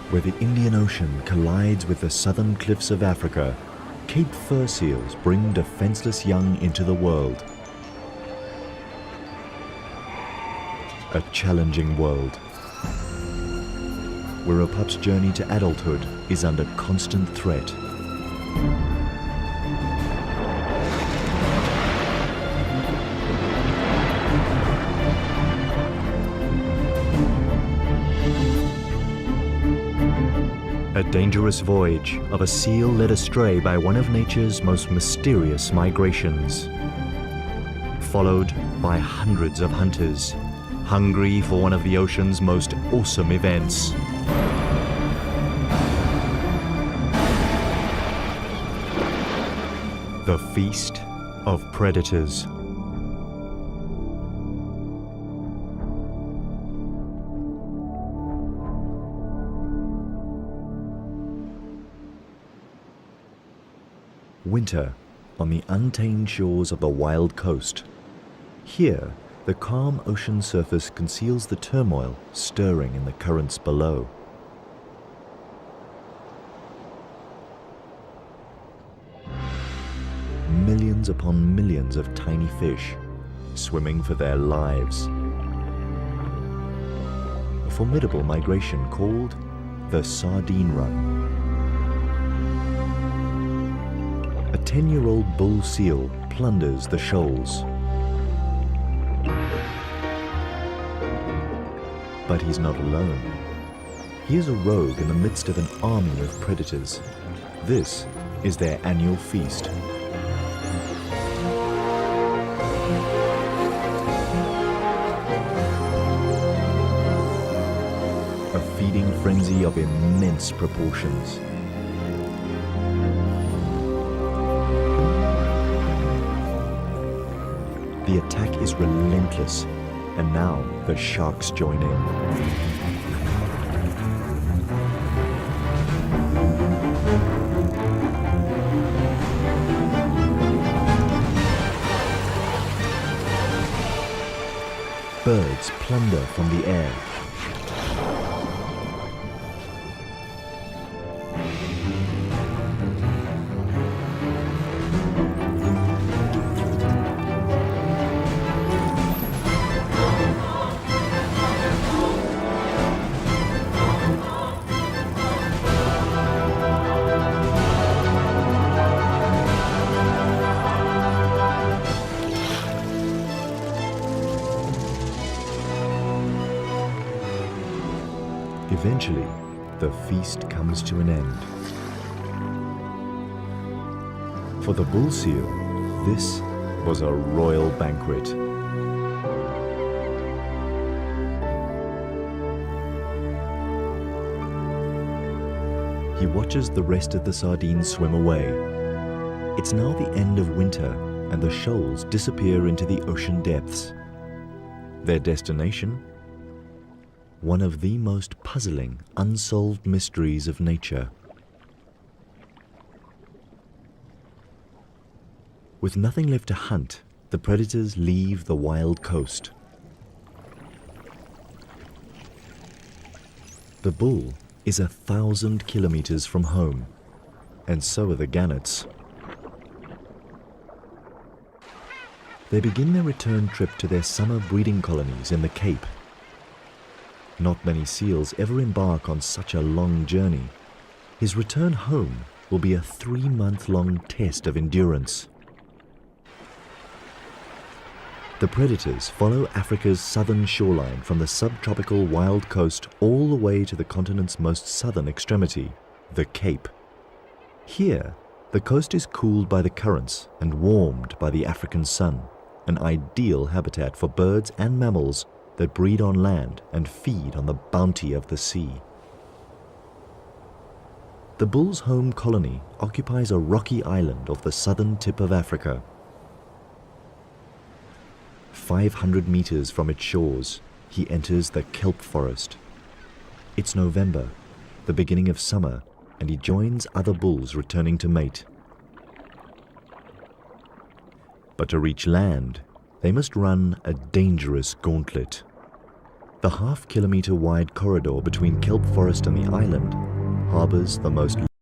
Where the Indian Ocean collides with the southern cliffs of Africa, Cape fur seals bring defenseless young into the world. A challenging world, where a pup's journey to adulthood is under constant threat. A dangerous voyage of a seal led astray by one of nature's most mysterious migrations. Followed by hundreds of hunters, hungry for one of the ocean's most awesome events. The Feast of Predators. Winter on the untamed shores of the wild coast. Here, the calm ocean surface conceals the turmoil stirring in the currents below. Millions upon millions of tiny fish swimming for their lives. A formidable migration called the Sardine Run. A 10-year-old bull seal plunders the shoals. But he's not alone. He is a rogue in the midst of an army of predators. This is their annual feast. A feeding frenzy of immense proportions. The attack is relentless, and now the sharks join in. Birds plunder from the air. Eventually, the feast comes to an end. For the bull seal, this was a royal banquet. He watches the rest of the sardines swim away. It's now the end of winter, and the shoals disappear into the ocean depths. Their destination? One of the most puzzling, unsolved mysteries of nature. With nothing left to hunt, the predators leave the wild coast. The bull is 1,000 kilometers from home, and so are the gannets. They begin their return trip to their summer breeding colonies in the Cape. Not many seals ever embark on such a long journey. His return home will be a 3-month-long test of endurance. The predators follow Africa's southern shoreline from the subtropical wild coast all the way to the continent's most southern extremity, the Cape. Here, the coast is cooled by the currents and warmed by the African sun, an ideal habitat for birds and mammals that breed on land and feed on the bounty of the sea. The bull's home colony occupies a rocky island off the southern tip of Africa. 500 meters from its shores, he enters the kelp forest. It's November, the beginning of summer, and he joins other bulls returning to mate. But to reach land, they must run a dangerous gauntlet. The half-kilometre wide corridor between kelp forest and the island harbours the most